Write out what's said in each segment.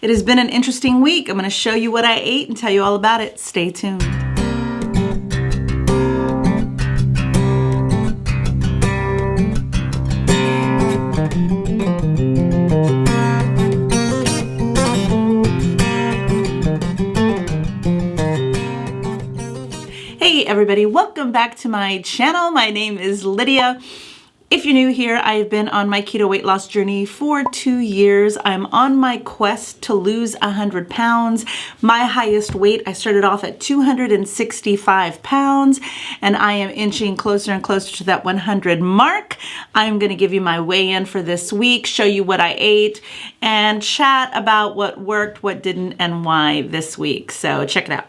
It has been an interesting week. I'm going to show you what I ate and tell you all about it. Stay tuned. Hey everybody, welcome back to my channel. My name is Lydia. If you're new here, I've been on my keto weight loss journey for 2 years. I'm on my quest to lose 100 pounds. My highest weight, I started off at 265 pounds, and I am inching closer and closer to that 100 mark. I'm gonna give you my weigh-in for this week, show you what I ate, and chat about what worked, what didn't, and why this week. So check it out.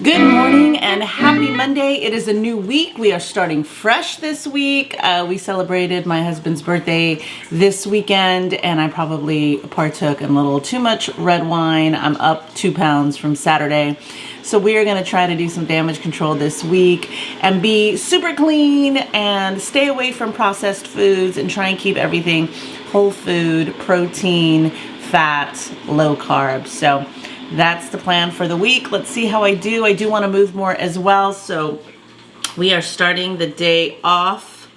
Good morning and happy Monday. It is a new week. We are starting fresh this week. We celebrated my husband's birthday this weekend and I probably partook in a little too much red wine. I'm up 2 pounds from Saturday. So we are going to try to do some damage control this week and be super clean and stay away from processed foods and try and keep everything whole food, protein, fat, low carb. So that's the plan for the week. Let's see how I do. I do want to move more as well. So we are starting the day off.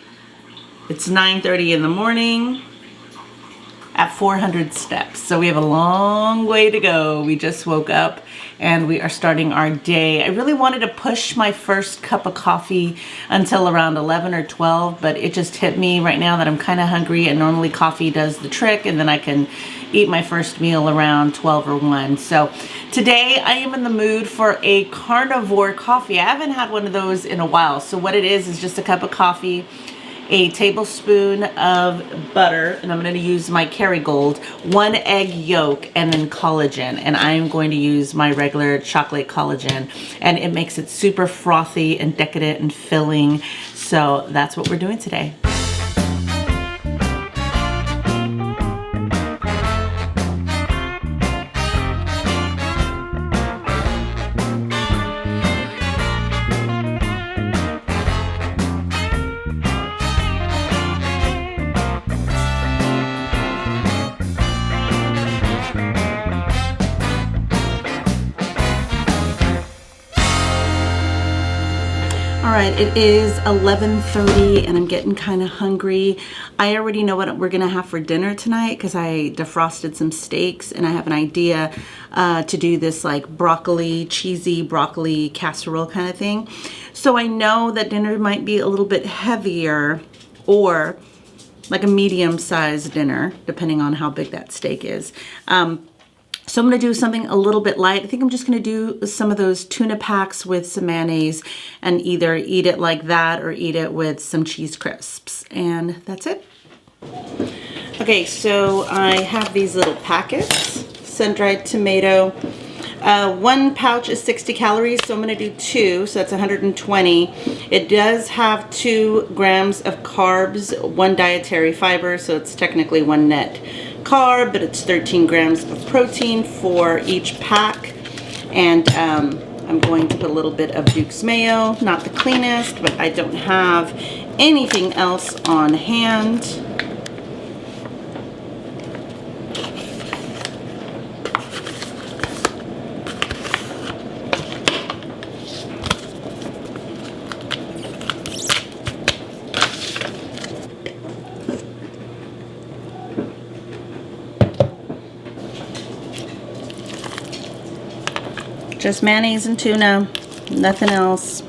It's 9:30 in the morning at 400 steps. So we have a long way to go. We just woke up and we are starting our day. I really wanted to push my first cup of coffee until around 11 or 12, but it just hit me right now that I'm kind of hungry, and normally coffee does the trick and then I can eat my first meal around 12 or 1. So today I am in the mood for a carnivore coffee. I haven't had one of those in a while. So what it is just a cup of coffee, a tablespoon of butter, and I'm going to use my Kerrygold, 1 egg yolk, and then collagen. And I am going to use my regular chocolate collagen, and it makes it super frothy and decadent and filling. So that's what we're doing today. All right, it is 11:30 and I'm getting kind of hungry. I already know what we're gonna have for dinner tonight because I defrosted some steaks, and I have an idea to do this like broccoli, cheesy broccoli casserole kind of thing. So I know that dinner might be a little bit heavier, or like a medium-sized dinner, depending on how big that steak is. So I'm going to do something a little bit light. I think I'm just going to do some of those tuna packs with some mayonnaise and either eat it like that or eat it with some cheese crisps. And that's it. Okay, so I have these little packets, sun-dried tomato. 1 pouch is 60 calories, so I'm going to do 2, so that's 120. It does have 2 grams of carbs, 1 dietary fiber, so it's technically 1 net carb, but it's 13 grams of protein for each pack. And I'm going to put a little bit of Duke's mayo, not the cleanest, but I don't have anything else on hand. Just mayonnaise and tuna, nothing else.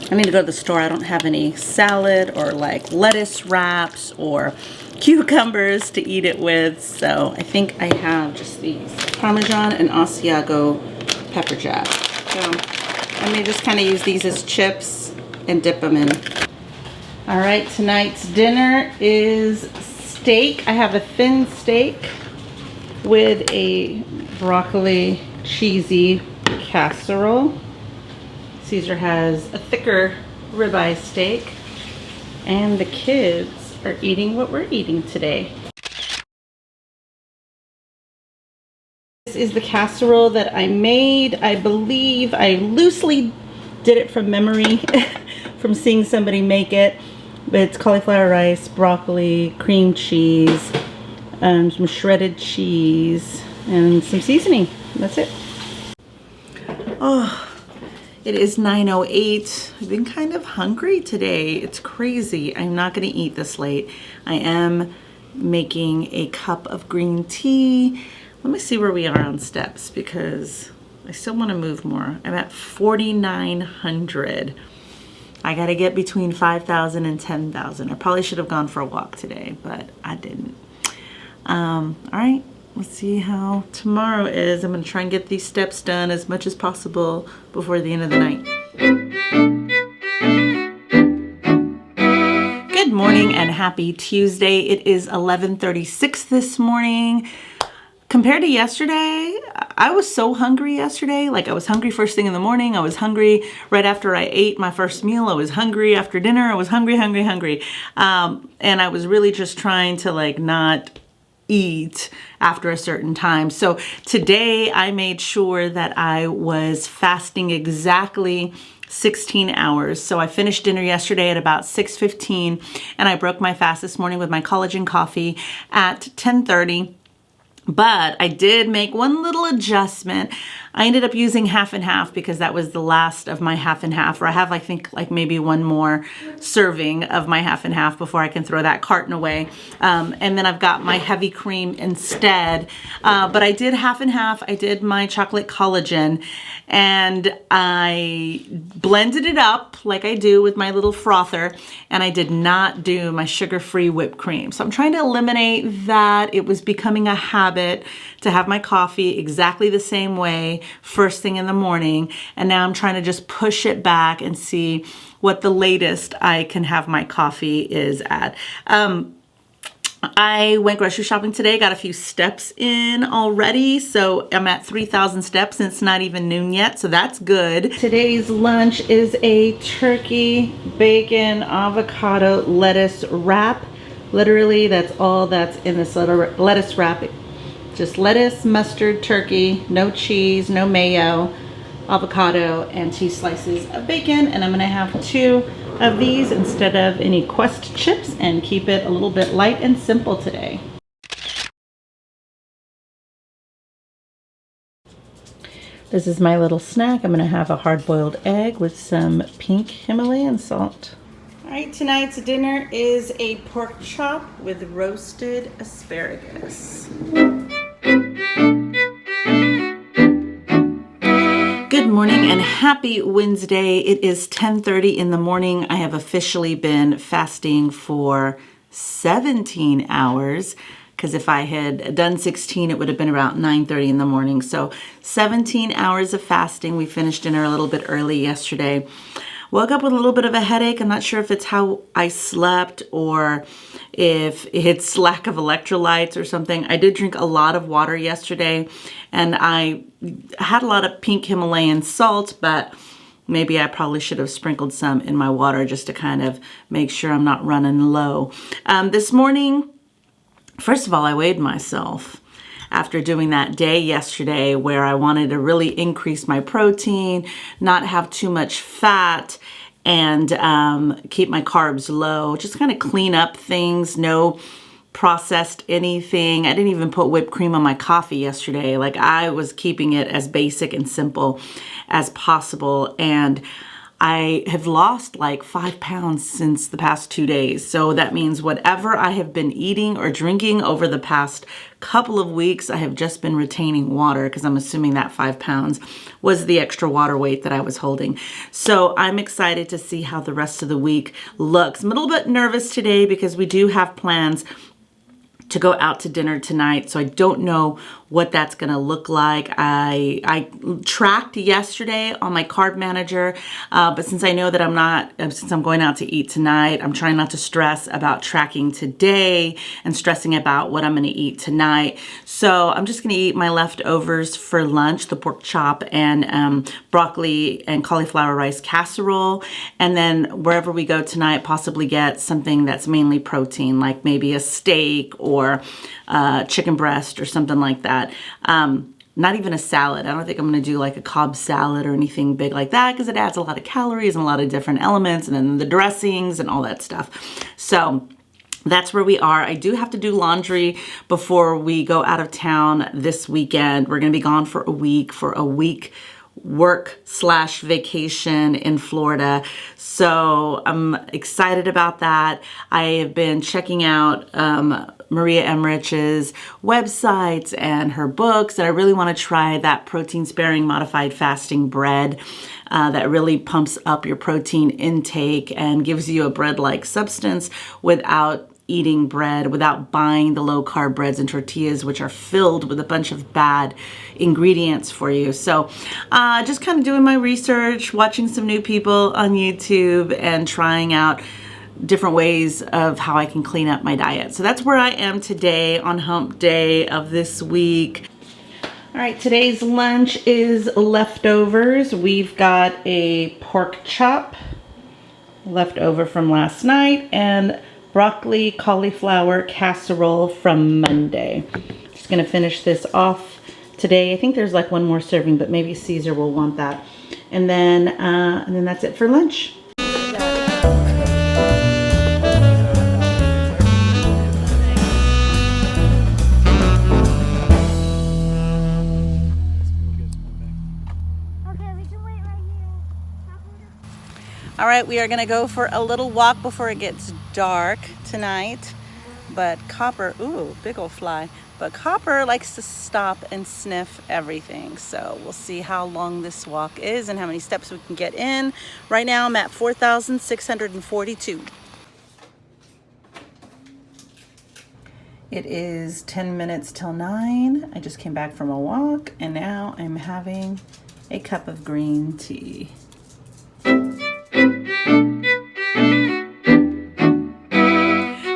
I need to go to the store. I don't have any salad or like lettuce wraps or cucumbers to eat it with. So I think I have just these Parmesan and Asiago pepper jack. So I may just kind of use these as chips and dip them in. All right, tonight's dinner is steak. I have a thin steak with a broccoli cheesy casserole. Caesar has a thicker ribeye steak, and the kids are eating what we're eating today. This is the casserole that I made. I believe I loosely did it from memory from seeing somebody make it, but it's cauliflower rice, broccoli, cream cheese, some shredded cheese, and some seasoning. That's it. Oh, it is 9:08. I've been kind of hungry today. It's crazy. I'm not going to eat this late. I am making a cup of green tea. Let me see where we are on steps because I still want to move more. I'm at 4,900. I got to get between 5,000 and 10,000. I probably should have gone for a walk today, but I didn't. All right, let's see how tomorrow is. I'm going to try and get these steps done as much as possible before the end of the night. Good morning and happy Tuesday. It is 11:36 this morning. Compared to yesterday, I was so hungry yesterday. Like I was hungry first thing in the morning. I was hungry right after I ate my first meal. I was hungry after dinner. I was hungry. And I was really just trying to like not eat after a certain time. So today I made sure that I was fasting exactly 16 hours. So I finished dinner yesterday at about 6:15 and I broke my fast this morning with my collagen coffee at 10:30. But I did make one little adjustment. I ended up using half and half because that was the last of my half and half, or I have, I think, like maybe one more serving of my half and half before I can throw that carton away. And then I've got my heavy cream instead. But I did half and half. I did my chocolate collagen and I blended it up like I do with my little frother, and I did not do my sugar-free whipped cream. So I'm trying to eliminate that. It was becoming a habit to have my coffee exactly the same way first thing in the morning, and now I'm trying to just push it back and see what the latest I can have my coffee is at. I went grocery shopping today, got a few steps in already, so I'm at 3,000 steps and it's not even noon yet, so that's good. Today's lunch is a turkey, bacon, avocado, lettuce wrap. Literally, that's all that's in this lettuce wrap. Just lettuce, mustard, turkey, no cheese, no mayo, avocado, and 2 slices of bacon. And I'm gonna have 2 of these instead of any Quest chips and keep it a little bit light and simple today. This is my little snack. I'm gonna have a hard-boiled egg with some pink Himalayan salt. All right, tonight's dinner is a pork chop with roasted asparagus. Good morning and happy Wednesday. It is 10:30 in the morning. I have officially been fasting for 17 hours because if I had done 16, it would have been about 9:30 in the morning. So 17 hours of fasting. We finished dinner a little bit early yesterday. Woke up with a little bit of a headache. I'm not sure if it's how I slept or if it's lack of electrolytes or something. I did drink a lot of water yesterday and I had a lot of pink Himalayan salt, but maybe I probably should have sprinkled some in my water just to kind of make sure I'm not running low. This morning, first of all, I weighed myself after doing that day yesterday where I wanted to really increase my protein, not have too much fat, and keep my carbs low, just kind of clean up things, no processed anything. I didn't even put whipped cream on my coffee yesterday. Like I was keeping it as basic and simple as possible. And I have lost like 5 pounds since the past 2 days. So that means whatever I have been eating or drinking over the past couple of weeks, I have just been retaining water because I'm assuming that 5 pounds was the extra water weight that I was holding. So I'm excited to see how the rest of the week looks. I'm a little bit nervous today because we do have plans to go out to dinner tonight, so I don't know what that's gonna look like. I tracked yesterday on my carb manager, but since I know that since I'm going out to eat tonight, I'm trying not to stress about tracking today and stressing about what I'm gonna eat tonight. So I'm just gonna eat my leftovers for lunch, the pork chop and broccoli and cauliflower rice casserole. And then wherever we go tonight, possibly get something that's mainly protein, like maybe a steak or chicken breast or something like that. Not even a salad. I don't think I'm going to do like a Cobb salad or anything big like that because it adds a lot of calories and a lot of different elements and then the dressings and all that stuff. So that's where we are. I do have to do laundry before we go out of town this weekend. We're going to be gone for a week work/vacation in Florida. So I'm excited about that. I have been checking out Maria Emmerich's websites and her books, and I really want to try that protein sparing modified fasting bread that really pumps up your protein intake and gives you a bread-like substance without eating bread, without buying the low carb breads and tortillas, which are filled with a bunch of bad ingredients for you. So just kind of doing my research, watching some new people on YouTube and trying out different ways of how I can clean up my diet. So that's where I am today on hump day of this week. All right, today's lunch is leftovers. We've got a pork chop left over from last night and broccoli cauliflower casserole from Monday. Just gonna finish this off today. I think there's like one more serving, but maybe Caesar will want that. And then that's it for lunch. All right, we are gonna go for a little walk before it gets dark tonight. But Copper, ooh, big old fly. But Copper likes to stop and sniff everything. So we'll see how long this walk is and how many steps we can get in. Right now I'm at 4,642. It is 10 minutes till 9. I just came back from a walk and now I'm having a cup of green tea.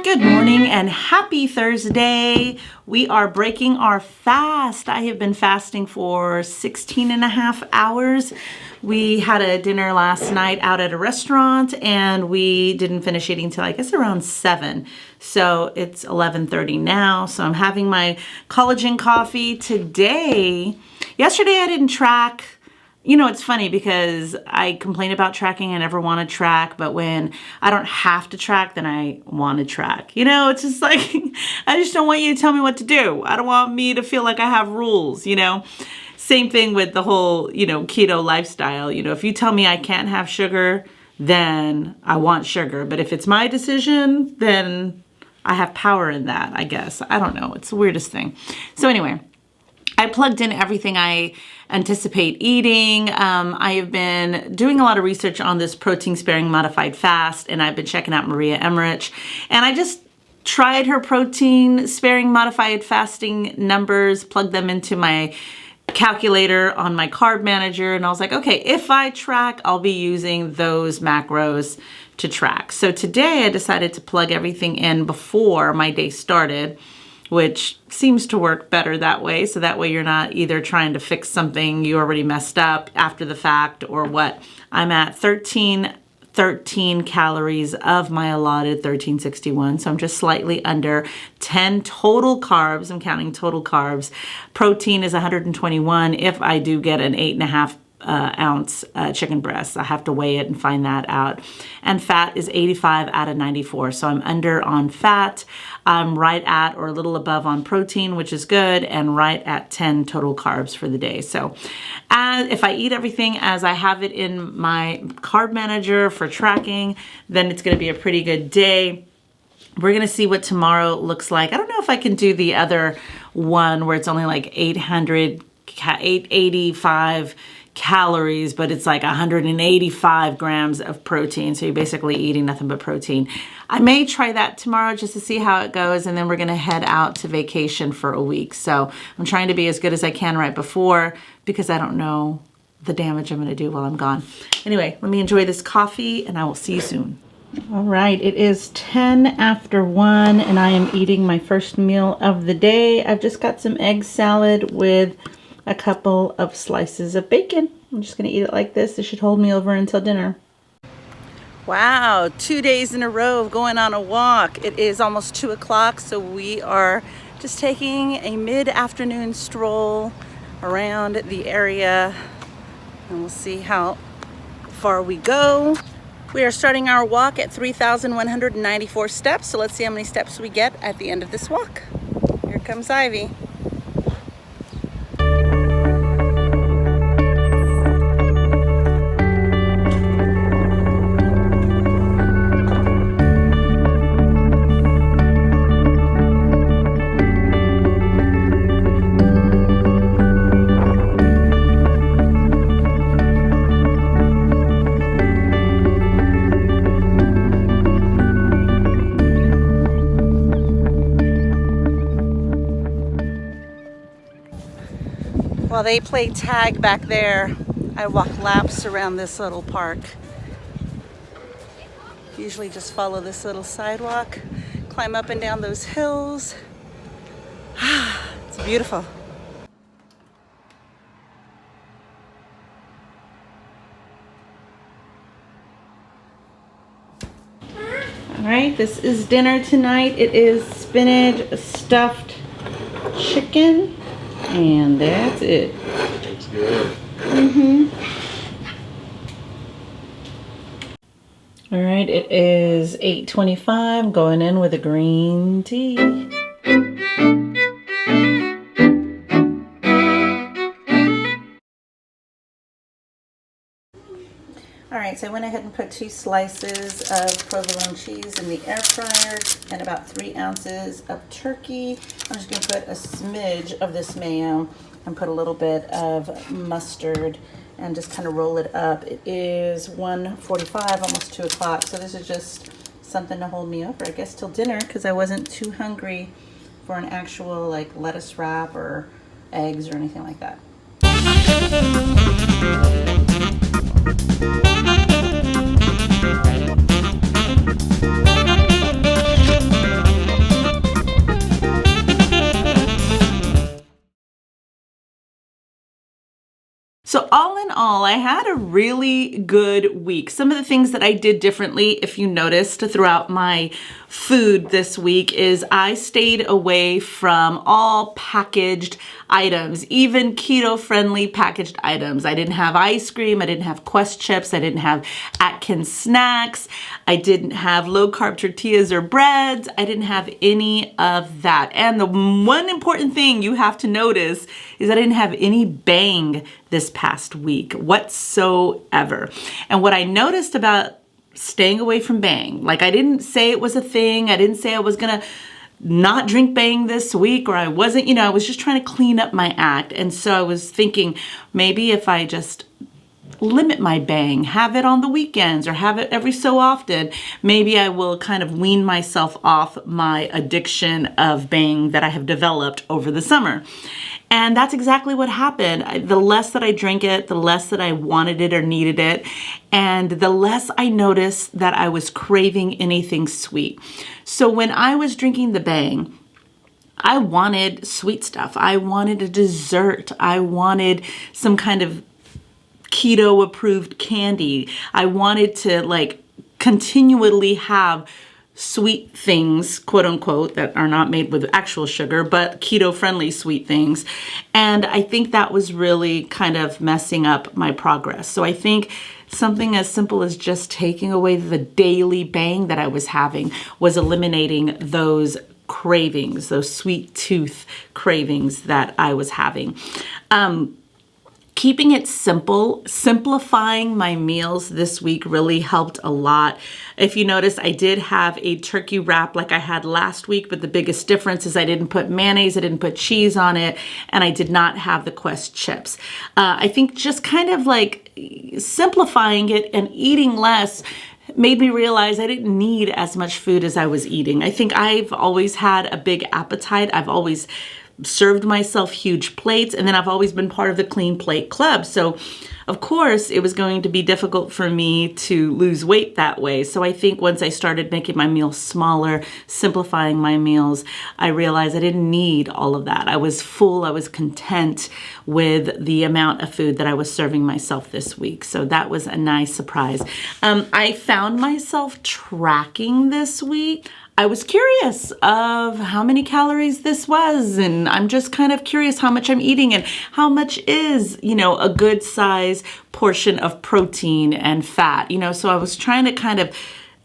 Good morning and happy Thursday. We are breaking our fast. I have been fasting for 16 and a half hours. We had a dinner last night out at a restaurant and we didn't finish eating till I guess around 7. So it's 11:30 now. So I'm having my collagen coffee today. Yesterday I didn't track. You know, it's funny because I complain about tracking. I never want to track, but when I don't have to track, then I want to track. You know, it's just like, I just don't want you to tell me what to do. I don't want me to feel like I have rules, you know. Same thing with the whole, you know, keto lifestyle. You know, if you tell me I can't have sugar, then I want sugar. But if it's my decision, then I have power in that, I guess. I don't know. It's the weirdest thing. So anyway, I plugged in everything I anticipate eating. I have been doing a lot of research on this protein sparing modified fast, and I've been checking out Maria Emmerich, and I just tried her protein sparing modified fasting numbers, plugged them into my calculator on my carb manager, and I was like, okay, if I track, I'll be using those macros to track. So today I decided to plug everything in before my day started, which seems to work better that way. So that way you're not either trying to fix something you already messed up after the fact or what. I'm at 1313 calories of my allotted 1361. So I'm just slightly under 10 total carbs. I'm counting total carbs. Protein is 121 if I do get an 8.5 ounce chicken breast. I have to weigh it and find that out. And fat is 85 out of 94. So I'm under on fat. I'm right at or a little above on protein, which is good, and right at 10 total carbs for the day. So if I eat everything as I have it in my carb manager for tracking, then it's going to be a pretty good day. We're going to see what tomorrow looks like. I don't know if I can do the other one where it's only like 885 calories, but it's like 185 grams of protein. So you're basically eating nothing but protein. I may try that tomorrow just to see how it goes. And then we're going to head out to vacation for a week. So I'm trying to be as good as I can right before because I don't know the damage I'm going to do while I'm gone. Anyway, let me enjoy this coffee and I will see you soon. All right, it is 10 after 1 and I am eating my first meal of the day. I've just got some egg salad with a couple of slices of bacon. I'm just gonna eat it like this. This should hold me over until dinner. Wow, 2 days in a row of going on a walk. It is almost 2 o'clock, so we are just taking a mid-afternoon stroll around the area and we'll see how far we go. We are starting our walk at 3,194 steps, so let's see how many steps we get at the end of this walk. Here comes Ivy. While they play tag back there, I walk laps around this little park. Usually just follow this little sidewalk, climb up and down those hills. It's beautiful. All right, this is dinner tonight. It is spinach stuffed chicken. And that's it. Looks good. All right, it is 8:25. Going in with a green tea. All right, so I went ahead and put 2 slices of provolone cheese in the air fryer and about 3 ounces of turkey. I'm just gonna put a smidge of this mayo and put a little bit of mustard and just kind of roll it up. It is 1:45, almost 2 o'clock, so this is just something to hold me over, I guess, till dinner, because I wasn't too hungry for an actual like lettuce wrap or eggs or anything like that. So all in all, I had a really good week. Some of the things that I did differently, if you noticed throughout my food this week, is I stayed away from all packaged items, even keto-friendly packaged items. I didn't have ice cream, I didn't have Quest chips, I didn't have Atkins snacks, I didn't have low-carb tortillas or breads, I didn't have any of that. And the one important thing you have to notice is I didn't have any Bang this past week whatsoever. And what I noticed about staying away from Bang, like I didn't say it was a thing, I didn't say I was gonna not drink Bang this week, or I wasn't, I was just trying to clean up my act. And so I was thinking maybe if I just limit my Bang, have it on the weekends or have it every so often, maybe I will kind of wean myself off my addiction of Bang that I have developed over the summer. And that's exactly what happened. The less that I drank it, the less that I wanted it or needed it, and the less I noticed that I was craving anything sweet. So when I was drinking the Bang, I wanted sweet stuff. I wanted a dessert. I wanted some kind of keto approved candy. I wanted to like continually have sweet things, quote unquote, that are not made with actual sugar, but keto friendly sweet things. And I think that was really kind of messing up my progress. So I think something as simple as just taking away the daily Bang that I was having was eliminating those cravings, those sweet tooth cravings that I was having. Keeping it simple, simplifying my meals this week really helped a lot. If you notice, I did have a turkey wrap like I had last week, but the biggest difference is I didn't put mayonnaise, I didn't put cheese on it, and I did not have the Quest chips. I think just kind of like simplifying it and eating less made me realize I didn't need as much food as I was eating. I think I've always had a big appetite. I've always served myself huge plates, and then I've always been part of the Clean Plate Club. So of course it was going to be difficult for me to lose weight that way. So I think once I started making my meals smaller, simplifying my meals, I realized I didn't need all of that. I was full, I was content with the amount of food that I was serving myself this week. So that was a nice surprise. I found myself tracking this week. I was curious of how many calories this was, and I'm just kind of curious how much I'm eating and how much is, a good size portion of protein and fat, so I was trying to kind of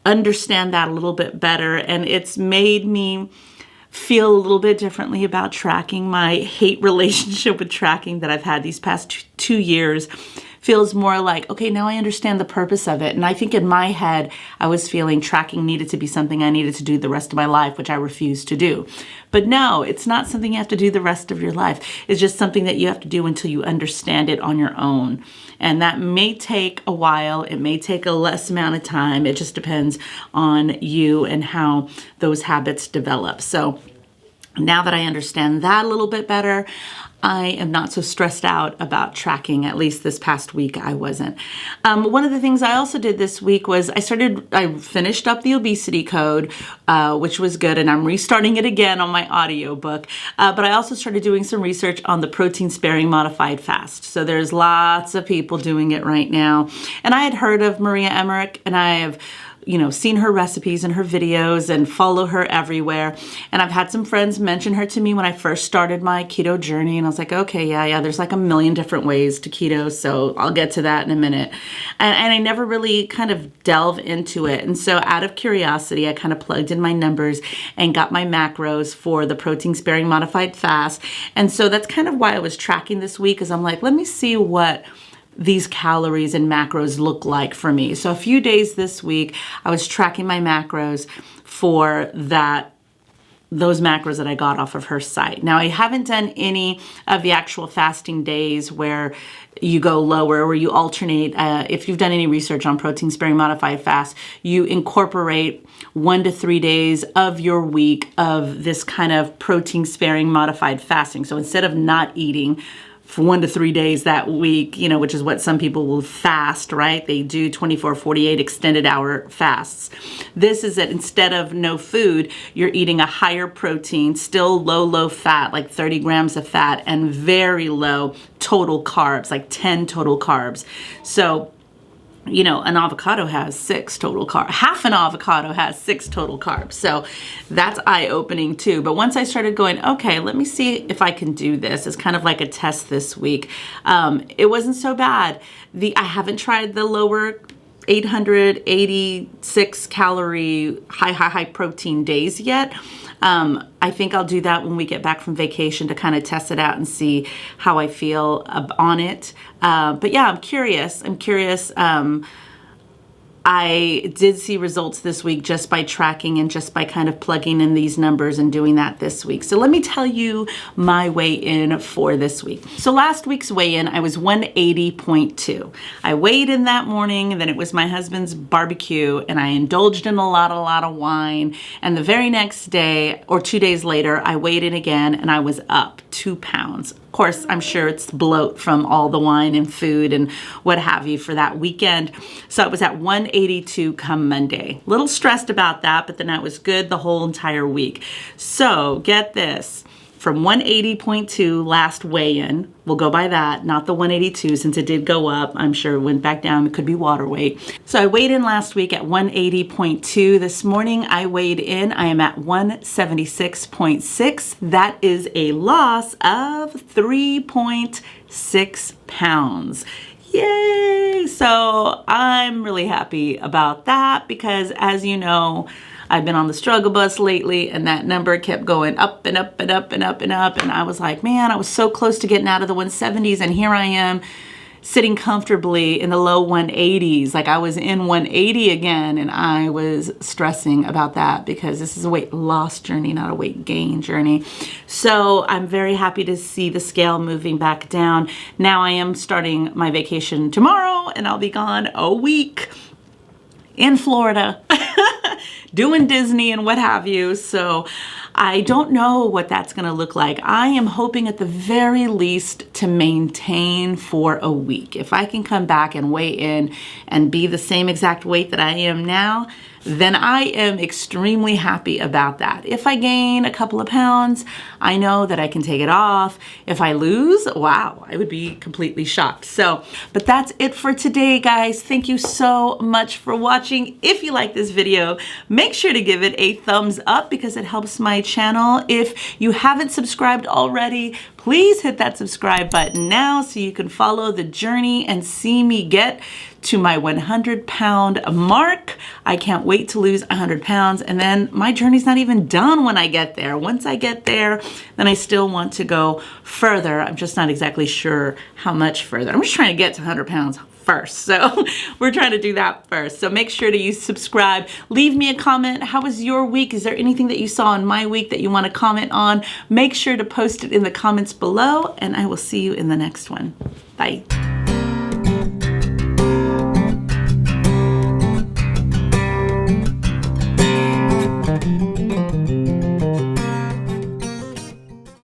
understand that a little bit better, and it's made me feel a little bit differently about tracking. My hate relationship with tracking that I've had these past 2 years feels more like, okay, now I understand the purpose of it. And I think in my head, I was feeling tracking needed to be something I needed to do the rest of my life, which I refused to do. But no, it's not something you have to do the rest of your life. It's just something that you have to do until you understand it on your own. And that may take a while. It may take a less amount of time. It just depends on you and how those habits develop. So now that I understand that a little bit better, I am not so stressed out about tracking. At least this past week, I wasn't. One of the things I also did this week was I finished up the obesity code, which was good, and I'm restarting it again on my audiobook. But I also started doing some research on the protein-sparing modified fast. So there's lots of people doing it right now. And I had heard of Maria Emmerich, and I have seen her recipes and her videos and follow her everywhere. And I've had some friends mention her to me when I first started my keto journey. And I was like, okay, yeah, there's like a million different ways to keto. So I'll get to that in a minute. And I never really kind of delve into it. And so out of curiosity, I kind of plugged in my numbers and got my macros for the protein sparing modified fast. And so that's kind of why I was tracking this week, is I'm like, let me see what these calories and macros look like for me. So a few days this week, I was tracking my macros for those macros that I got off of her site. Now, I haven't done any of the actual fasting days where you go lower, where you alternate. If you've done any research on protein sparing modified fast, you incorporate 1 to 3 days of your week of this kind of protein sparing modified fasting. So instead of not eating for 1 to 3 days that week, which is what some people will fast, right? They do 24, 48 extended hour fasts. This is that instead of no food, you're eating a higher protein, still low fat, like 30 grams of fat, and very low total carbs, like 10 total carbs. So an avocado has 6 total carbs. Half an avocado has 6 total carbs. So that's eye-opening too. But once I started going, okay, let me see if I can do this. It's kind of like a test this week. It wasn't so bad. I haven't tried the lower 886 calorie high protein days yet. I think I'll do that when we get back from vacation to kind of test it out and see how I feel on it. But yeah, I'm curious. I did see results this week just by tracking and just by kind of plugging in these numbers and doing that this week. So let me tell you my weigh-in for this week. So last week's weigh-in, I was 180.2. I weighed in that morning, and then it was my husband's barbecue, and I indulged in a lot of wine. And the very next day, or 2 days later, I weighed in again, and I was up 2 pounds. Of course, I'm sure it's bloat from all the wine and food and what have you for that weekend. So I was at 182 come Monday. Little stressed about that, but then I was good the whole entire week. So get this. From 180.2 last weigh-in, we'll go by that, not the 182 since it did go up. I'm sure it went back down. It could be water weight. So I weighed in last week at 180.2. This morning I weighed in. I am at 176.6. That is a loss of 3.6 pounds. Yay! So I'm really happy about that because, as you know, I've been on the struggle bus lately, and that number kept going up and up and up and up and up. And I was like, man, I was so close to getting out of the 170s, and here I am sitting comfortably in the low 180s. Like I was in 180 again, and I was stressing about that because this is a weight loss journey, not a weight gain journey. So I'm very happy to see the scale moving back down. Now I am starting my vacation tomorrow, and I'll be gone a week in Florida doing Disney and what have you. So I don't know what that's going to look like. I am hoping at the very least to maintain for a week. If I can come back and weigh in and be the same exact weight that I am now, then I am extremely happy about that. If I gain a couple of pounds, I know that I can take it off. If I lose, wow, I would be completely shocked. So, but that's it for today, guys. Thank you so much for watching. If you like this video, make sure to give it a thumbs up because it helps my channel. If you haven't subscribed already, please hit that subscribe button now so you can follow the journey and see me get to my 100-pound mark. I can't wait to lose 100 pounds, and then my journey's not even done when I get there. Once I get there, then I still want to go further. I'm just not exactly sure how much further. I'm just trying to get to 100 pounds first. So we're trying to do that first. So make sure to subscribe. Leave me a comment. How was your week? Is there anything that you saw in my week that you want to comment on? Make sure to post it in the comments below, and I will see you in the next one. Bye.